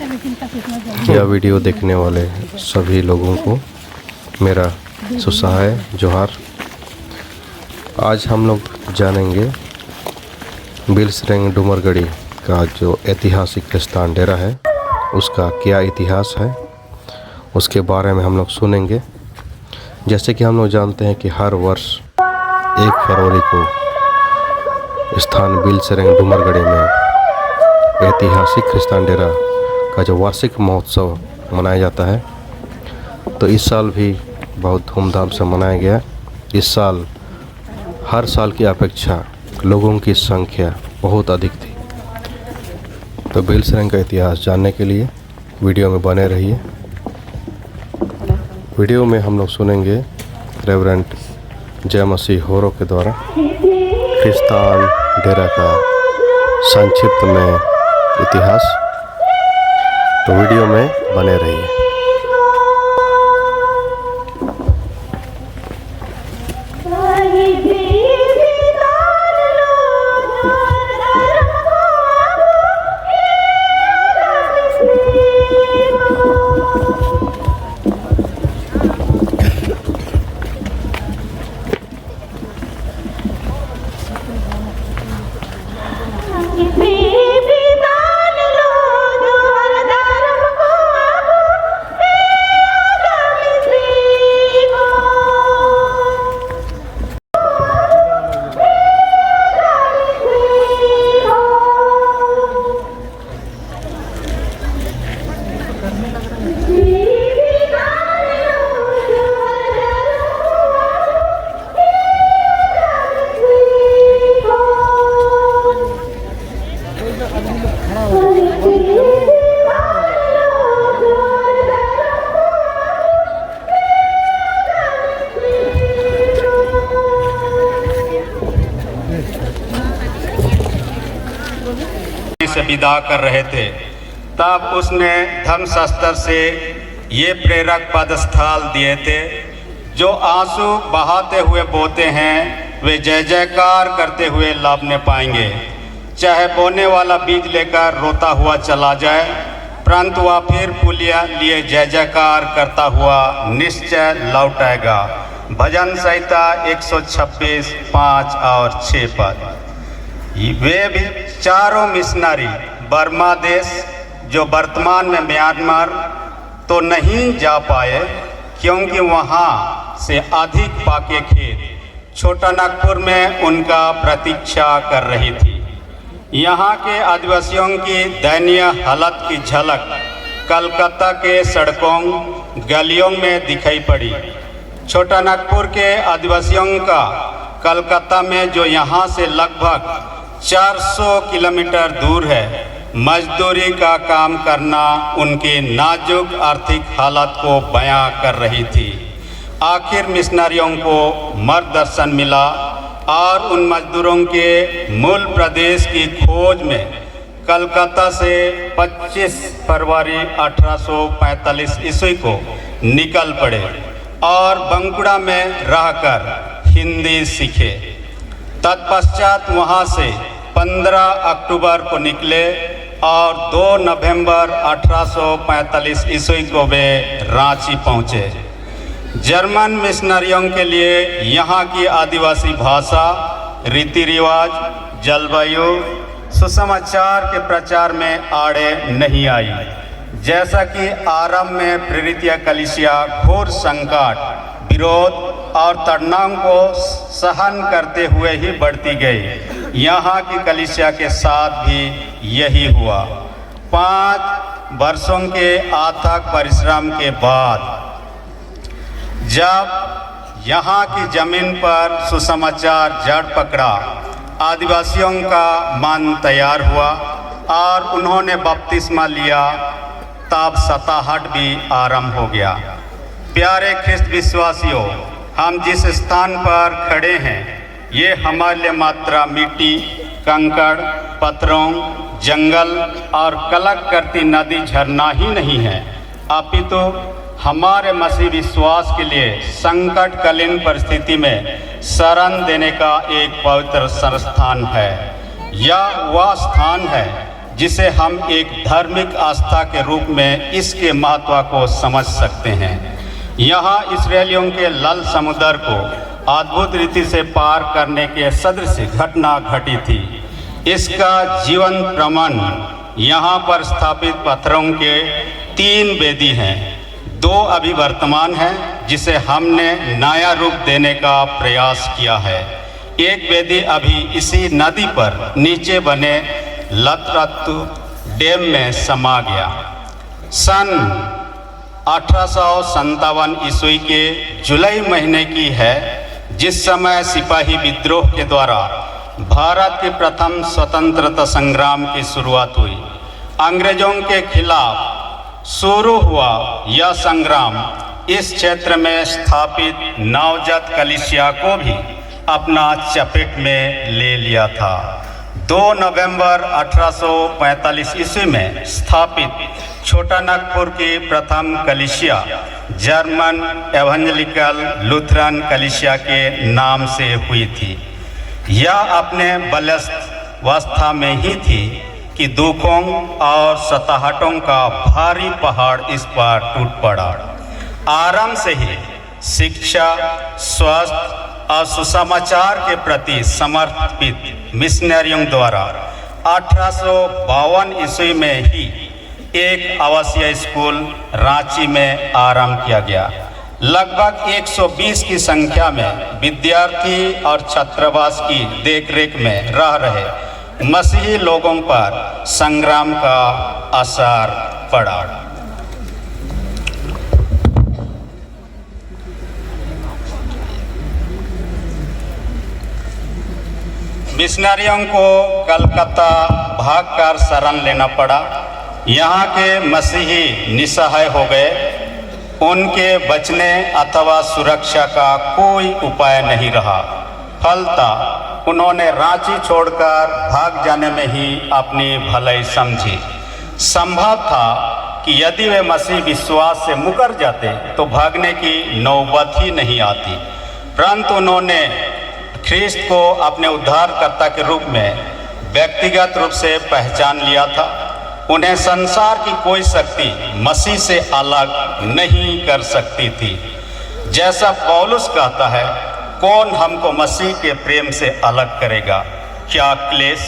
यह वीडियो देखने वाले सभी लोगों को मेरा सुसहाय जोहार। आज हम लोग जानेंगे बिलसरेंग डूमरगढ़ी का जो ऐतिहासिक स्थान डेरा है उसका क्या इतिहास है, उसके बारे में हम लोग सुनेंगे। जैसे कि हम लोग जानते हैं कि हर वर्ष 1 फरवरी को स्थान बिलसरेंग डूमरगढ़ी में ऐतिहासिक ख्रिस्तान डेरा का जो वार्षिक महोत्सव मनाया जाता है, तो इस साल भी बहुत धूमधाम से मनाया गया। इस साल हर साल की अपेक्षा लोगों की संख्या बहुत अधिक थी। तो बिलसरेंग का इतिहास जानने के लिए वीडियो में बने रहिए। वीडियो में हम लोग सुनेंगे रेवरेंड जय मसीह होरो के द्वारा ख्रिस्तान डेरा का संक्षिप्त में इतिहास। तो वीडियो में बने रहिए। से विदा कर रहे थे, तब उसने धर्मशास्त्र से ये प्रेरक पदस्थल दिए थे, जो आंसू बहाते हुए बोते हैं वे जय जयकार करते हुए लाभ ने पाएंगे। चाहे बोने वाला बीज लेकर रोता हुआ चला जाए, परंतु वह फिर पुलिया लिए जय जयकार करता हुआ निश्चय लौट आएगा। भजन संहिता 126 5 और 6 पद। वे भी चारों मिशनरी बर्मा देश, जो वर्तमान में म्यांमार, तो नहीं जा पाए क्योंकि वहाँ से अधिक पाके खेत छोटा नागपुर में उनका प्रतीक्षा कर रही थी। यहाँ के आदिवासियों की दयनीय हालत की झलक कलकत्ता के सड़कों गलियों में दिखाई पड़ी। छोटा नागपुर के आदिवासियों का कलकत्ता में, जो यहाँ से लगभग 400 किलोमीटर दूर है, मजदूरी का काम करना उनकी नाजुक आर्थिक हालत को बयां कर रही थी। आखिर मिशनरियों को मार्गदर्शन मिला और उन मजदूरों के मूल प्रदेश की खोज में कलकत्ता से 25 फरवरी 1845 ईस्वी को निकल पड़े और बंकुड़ा में रहकर हिंदी सीखे। तत्पश्चात वहाँ से 15 अक्टूबर को निकले और 2 नवंबर 1845 ईस्वी को वे रांची पहुँचे। जर्मन मिशनरियों के लिए यहाँ की आदिवासी भाषा, रीति रिवाज, जलवायु, सुसमाचार के प्रचार में आड़े नहीं आई। जैसा कि आरंभ में प्रेरित कलीसिया घोर संकट, विरोध और तनाव को सहन करते हुए ही बढ़ती गई, यहाँ की कलीसिया के साथ भी यही हुआ। 5 वर्षों के अथक परिश्रम के बाद जब यहाँ की जमीन पर सुसमाचार जड़ पकड़ा, आदिवासियों का मन तैयार हुआ और उन्होंने बपतिस्मा लिया, तब सताहट भी आरंभ हो गया। प्यारे ख्रिस्त विश्वासियों, हम जिस स्थान पर खड़े हैं, ये हमारे लिए मात्र मिट्टी, कंकड़, पत्थरों, जंगल और कलक करती नदी झरना ही नहीं है, अपितु हमारे मसीह विश्वास के लिए संकटकालीन परिस्थिति में शरण देने का एक पवित्र संस्थान है। यह वह स्थान है जिसे हम एक धार्मिक आस्था के रूप में इसके महत्व को समझ सकते हैं। यहाँ इस्राएलियों के लाल समुद्र को अद्भुत रीति से पार करने के सदृश घटना घटी थी। इसका जीवन प्रमाण यहाँ पर स्थापित पत्थरों के 3 वेदी हैं। 2 अभी वर्तमान हैं जिसे हमने नया रूप देने का प्रयास किया है। एक वेदी अभी इसी नदी पर नीचे बने लतरत्तु डैम में समा गया। सन 1857 ईस्वी के जुलाई महीने की है, जिस समय सिपाही विद्रोह के द्वारा भारत के प्रथम स्वतंत्रता संग्राम की शुरुआत हुई। अंग्रेजों के खिलाफ शुरू हुआ यह संग्राम इस क्षेत्र में स्थापित नवजात कलीसिया को भी अपना चपेट में ले लिया था। 2 नवंबर 1845 ईस्वी में स्थापित छोटा नागपुर की प्रथम कलीसिया जर्मन एवेंजलिकल लूथरन कलीसिया के नाम से हुई थी। यह अपने बाल्यावस्था में ही थी कि दुखों और सताहटों का भारी पहाड़ इस पर टूट पड़ा। आरंभ से ही शिक्षा, स्वास्थ्य और सुसमाचार के प्रति समर्पित मिशनरियों द्वारा 1852 ईस्वी में ही एक आवासीय स्कूल रांची में आरंभ किया गया। लगभग 120 की संख्या में विद्यार्थी और छात्रावास की देखरेख में रह रहे मसीही लोगों पर संग्राम का असर पड़ा। मिशनरियों को कलकत्ता भागकर शरण लेना पड़ा। यहाँ के मसीही निसहाय हो गए। उनके बचने अथवा सुरक्षा का कोई उपाय नहीं रहा। फलतः उन्होंने रांची छोड़कर भाग जाने में ही अपनी भलाई समझी। संभव था कि यदि वे मसीह विश्वास से मुकर जाते तो भागने की नौबत ही नहीं आती, परंतु उन्होंने ख्रिस्त को अपने उद्धारकर्ता के रूप में व्यक्तिगत रूप से पहचान लिया था। उन्हें संसार की कोई शक्ति मसीह से अलग नहीं कर सकती थी। जैसा पौलुस कहता है, कौन हमको मसीह के प्रेम से अलग करेगा? क्या क्लेश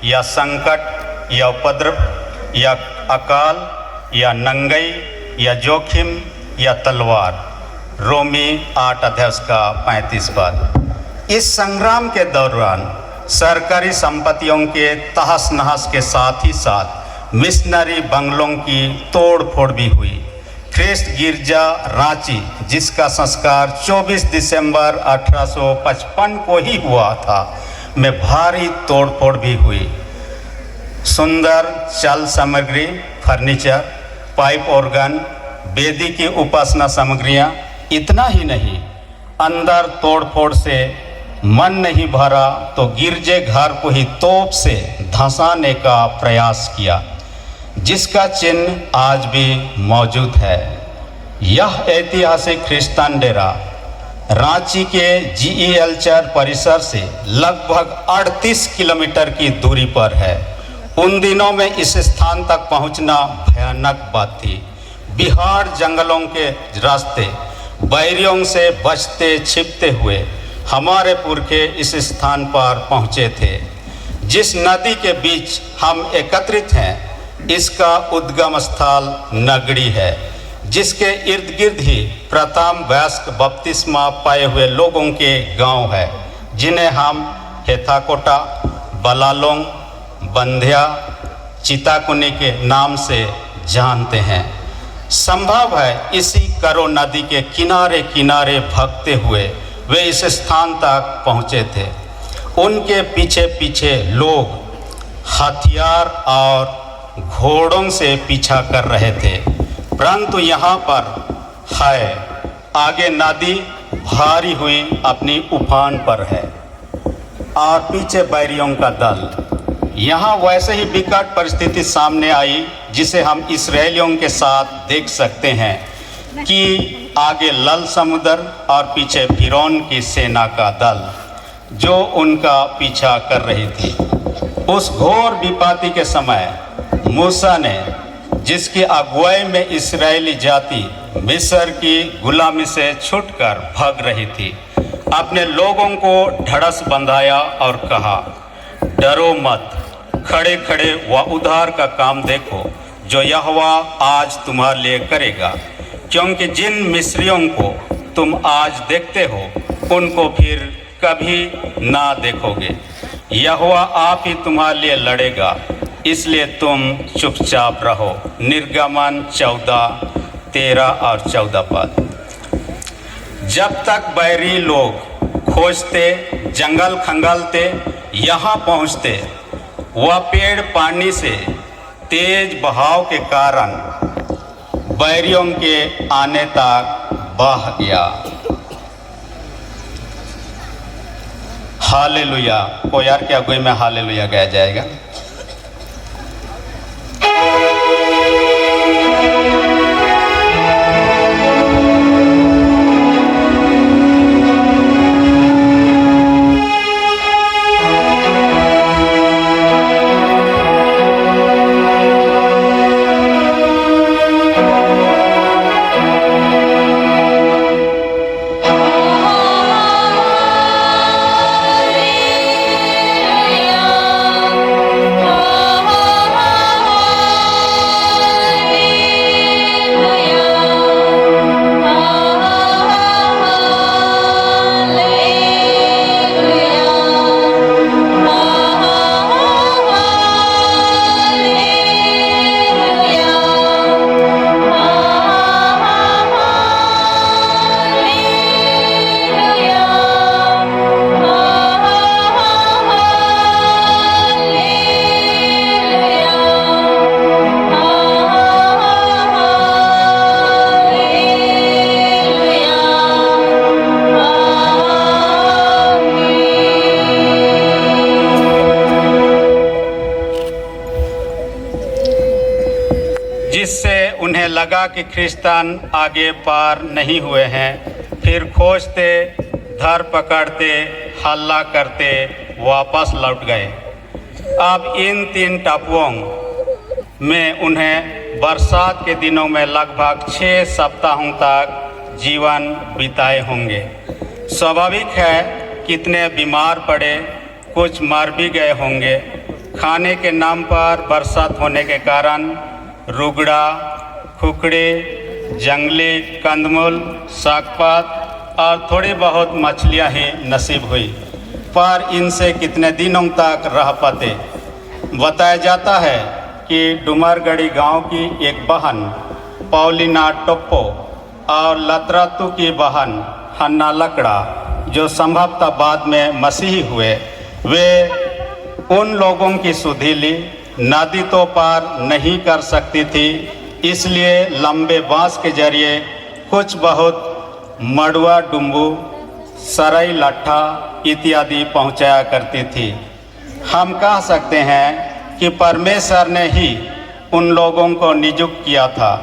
या संकट या उपद्रव या अकाल या नंगई या जोखिम या तलवार? रोमी 8 अध्याय का 35 पद। इस संग्राम के दौरान सरकारी संपत्तियों के तहस नहस के साथ ही साथ मिशनरी बंगलों की तोड़ फोड़ भी हुई। ख्रिस्ट गिरजा रांची, जिसका संस्कार 24 दिसंबर 1855 को ही हुआ था, में भारी तोड़ फोड़ भी हुई। सुंदर चल सामग्री, फर्नीचर, पाइप ऑर्गन, वेदी की उपासना सामग्रियाँ, इतना ही नहीं, अंदर तोड़ फोड़ से मन नहीं भरा तो गिरजे घर को ही तोप से धंसाने का प्रयास किया, जिसका चिन्ह आज भी मौजूद है। यह ऐतिहासिक ख्रिस्तान डेरा रांची के GEL चर्च परिसर से लगभग 38 किलोमीटर की दूरी पर है। उन दिनों में इस स्थान तक पहुंचना भयानक बात थी। बिहार जंगलों के रास्ते बैरियों से बचते छिपते हुए हमारे पुरखे इस स्थान पर पहुँचे थे। जिस नदी के बीच हम एकत्रित हैं, इसका उद्गम स्थल नगड़ी है, जिसके इर्द गिर्द ही प्रथम वयस्क बपतिस्मा पाए हुए लोगों के गांव है, जिन्हें हम हेथाकोटा, बलालोंग, बंध्या, चिताकुनी के नाम से जानते हैं। संभव है इसी करो नदी के किनारे किनारे भागते हुए वे इस स्थान तक पहुँचे थे। उनके पीछे पीछे लोग हथियार और घोड़ों से पीछा कर रहे थे, परंतु यहाँ पर है आगे नदी भारी हुई अपनी उफान पर है और पीछे बैरियों का दल। यहाँ वैसे ही विकट परिस्थिति सामने आई जिसे हम इस्राएलियों के साथ देख सकते हैं कि आगे लाल समुद्र और पीछे फिरौन की सेना का दल जो उनका पीछा कर रही थी। उस घोर विपत्ति के समय मूसा ने, जिसकी अगुवाई में इस्राएली जाति मिस्र की गुलामी से छूटकर भाग रही थी, अपने लोगों को ढड़स बंधाया और कहा, डरो मत, खड़े खड़े वह उद्धार का काम देखो जो यहोवा आज तुम्हारे लिए करेगा, क्योंकि जिन मिस्रियों को तुम आज देखते हो उनको फिर कभी ना देखोगे। यहोवा आप ही तुम्हारे लिए लड़ेगा, इसलिए तुम चुपचाप रहो। निर्गमन 14:13 और 14 पद। जब तक बैरी लोग खोजते, जंगल खंगालते, यहाँ पहुँचते, वह पेड़ पानी से तेज बहाव के कारण बैरियों के आने तक बह गया। हालेलुया। कोयार के अगुवाई में हालेलुया गाया जाएगा। जिससे उन्हें लगा कि ख्रिस्तान आगे पार नहीं हुए हैं, फिर खोजते, धर पकड़ते, हल्ला करते वापस लौट गए। अब इन 3 टापुओं में उन्हें बरसात के दिनों में लगभग 6 सप्ताहों तक जीवन बिताए होंगे। स्वाभाविक है कितने बीमार पड़े, कुछ मर भी गए होंगे। खाने के नाम पर बरसात होने के कारण रुगड़ा, खुखड़े, जंगली कंदमूल, सागपात और थोड़ी बहुत मछलियां ही नसीब हुई, पर इनसे कितने दिनों तक रह पाते। बताया जाता है कि डुमरगढ़ी गांव की एक बहन पौलिना टोप्पो और लतरातू की बहन हन्ना लकड़ा, जो संभवतः बाद में मसीही हुए, वे उन लोगों की सुधीली नदी तो पार नहीं कर सकती थी, इसलिए लंबे बांस के जरिए कुछ बहुत मड़ुआ, डुम्बू, सरई लट्ठा इत्यादि पहुंचाया करती थी। हम कह सकते हैं कि परमेश्वर ने ही उन लोगों को नियुक्त किया था,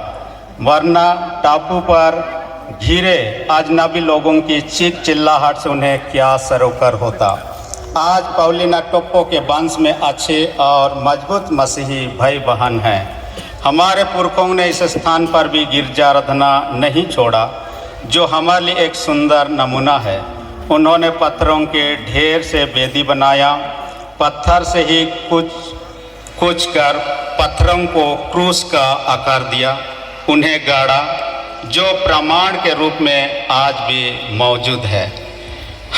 वरना टापू पर घिरे अजनबी लोगों की चीख चिल्लाहट से उन्हें क्या सरोकार होता। आज पौलिना टोप्पो के वंश में अच्छे और मजबूत मसीही भाई बहन हैं। हमारे पुरखों ने इस स्थान पर भी गिरजा आराधना नहीं छोड़ा, जो हमारे लिए एक सुंदर नमूना है। उन्होंने पत्थरों के ढेर से वेदी बनाया, पत्थर से ही कुछ कर पत्थरों को क्रूस का आकार दिया, उन्हें गाड़ा, जो प्रमाण के रूप में आज भी मौजूद है।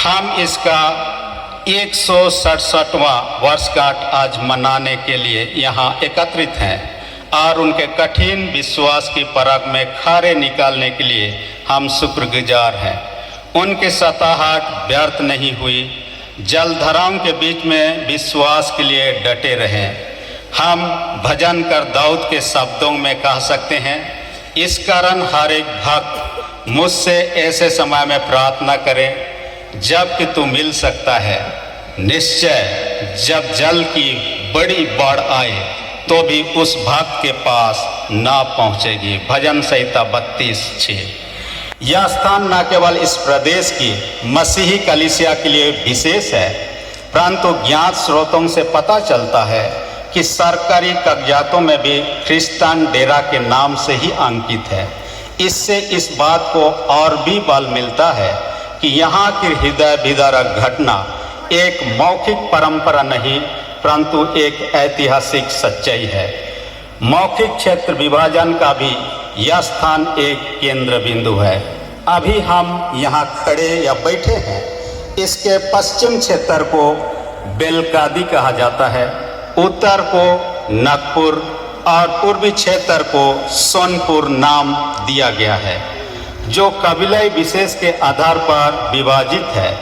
हम इसका 167वां वर्षगांठ आज मनाने के लिए यहाँ एकत्रित हैं और उनके कठिन विश्वास की परख में खारे निकालने के लिए हम शुक्रगुजार हैं। उनकी सताहट व्यर्थ नहीं हुई, जलधाराओं के बीच में विश्वास के लिए डटे रहें। हम भजन कर दाऊद के शब्दों में कह सकते हैं, इस कारण हर एक भक्त मुझसे ऐसे समय में प्रार्थना करे जबकि तू मिल सकता है। निश्चय जब जल की बड़ी बाढ़ आए तो भी उस भक्त के पास ना पहुंचेगी। भजन संहिता 32:6। यह स्थान न केवल इस प्रदेश की मसीही कलीसिया के लिए विशेष है, परंतु ज्ञात स्रोतों से पता चलता है कि सरकारी कागजातों में भी ख्रिस्तान डेरा के नाम से ही अंकित है। इससे इस बात को और भी बल मिलता है कि यहाँ की हृदय विदारक घटना एक मौखिक परंपरा नहीं परंतु एक ऐतिहासिक सच्चाई है। मौखिक क्षेत्र विभाजन का भी यह स्थान एक केंद्र बिंदु है। अभी हम यहाँ खड़े या बैठे हैं, इसके पश्चिम क्षेत्र को बेलकादी कहा जाता है, उत्तर को नागपुर और पूर्वी क्षेत्र को सोनपुर नाम दिया गया है, जो कबीलाई विशेष के आधार पर विभाजित है।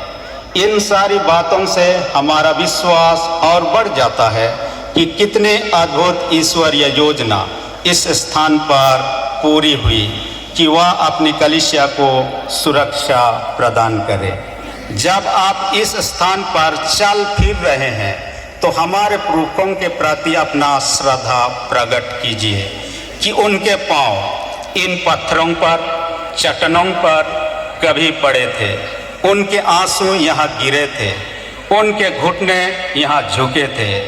इन सारी बातों से हमारा विश्वास और बढ़ जाता है कि कितने अद्भुत ईश्वरीय योजना इस स्थान पर पूरी हुई कि वह अपनी कलीसिया को सुरक्षा प्रदान करे। जब आप इस स्थान पर चल फिर रहे हैं तो हमारे पुरखों के प्रति अपना श्रद्धा प्रकट कीजिए कि उनके पांव इन पत्थरों पर, चट्टानों पर कभी पड़े थे, उनके आंसू यहाँ गिरे थे, उनके घुटने यहाँ झुके थे।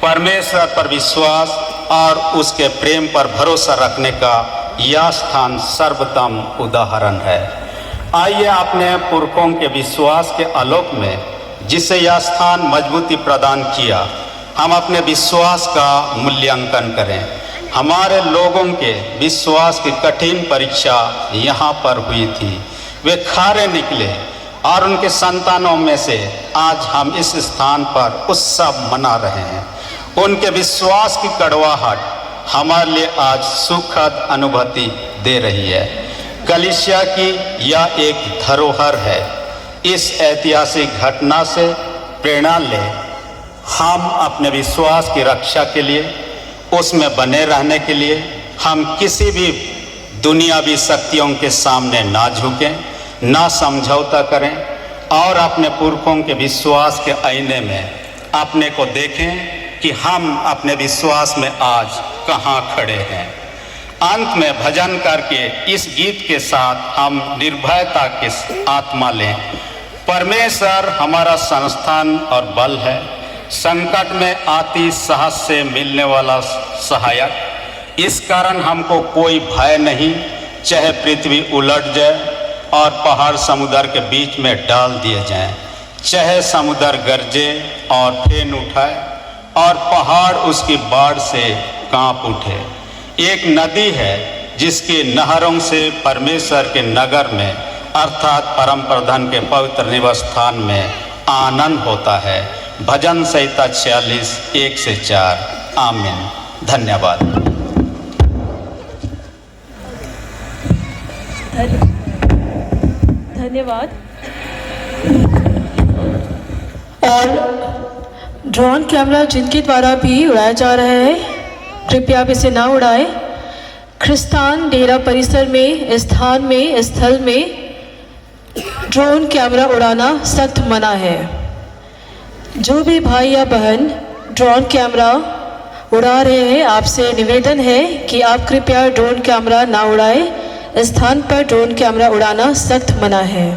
परमेश्वर पर विश्वास और उसके प्रेम पर भरोसा रखने का यह स्थान सर्वोत्तम उदाहरण है। आइए अपने पुरखों के विश्वास के आलोक में, जिसे यह स्थान मजबूती प्रदान किया, हम अपने विश्वास का मूल्यांकन करें। हमारे लोगों के विश्वास की कठिन परीक्षा यहाँ पर हुई थी, वे खारे निकले और उनके संतानों में से आज हम इस स्थान पर उत्सव मना रहे हैं। उनके विश्वास की कड़वाहट हमारे लिए आज सुखद अनुभूति दे रही है। कलीसिया की यह एक धरोहर है। इस ऐतिहासिक घटना से प्रेरणा लें। हम अपने विश्वास की रक्षा के लिए, उसमें बने रहने के लिए हम किसी भी दुनियावी शक्तियों के सामने ना झुकें, ना समझौता करें और अपने पुरखों के विश्वास के आईने में अपने को देखें कि हम अपने विश्वास में आज कहाँ खड़े हैं। अंत में भजन करके इस गीत के साथ हम निर्भयता के आत्मा लें। परमेश्वर हमारा संस्थान और बल है, संकट में आती साहस से मिलने वाला सहायक। इस कारण हमको कोई भय नहीं, चाहे पृथ्वी उलट जाए और पहाड़ समुद्र के बीच में डाल दिए जाएं, चाहे समुद्र गरजे और फेन उठाए और पहाड़ उसकी बाढ़ से कांप उठे। एक नदी है जिसकी नहरों से परमेश्वर के नगर में अर्थात परम प्रधान के पवित्र निवास स्थान में आनंद होता है। भजन संहिता 46 1 से 4। आमीन। धन्यवाद। धन्यवाद। और ड्रोन कैमरा जिनके द्वारा भी उड़ाया जा रहा है, कृपया आप इसे ना उड़ाएं। ख्रिस्तान डेरा परिसर में, स्थान में, स्थल में ड्रोन कैमरा उड़ाना सख्त मना है। जो भी भाई या बहन ड्रोन कैमरा उड़ा रहे हैं, आपसे निवेदन है कि आप कृपया ड्रोन कैमरा ना उड़ाएं। स्थान पर ड्रोन कैमरा उड़ाना सख्त मना है।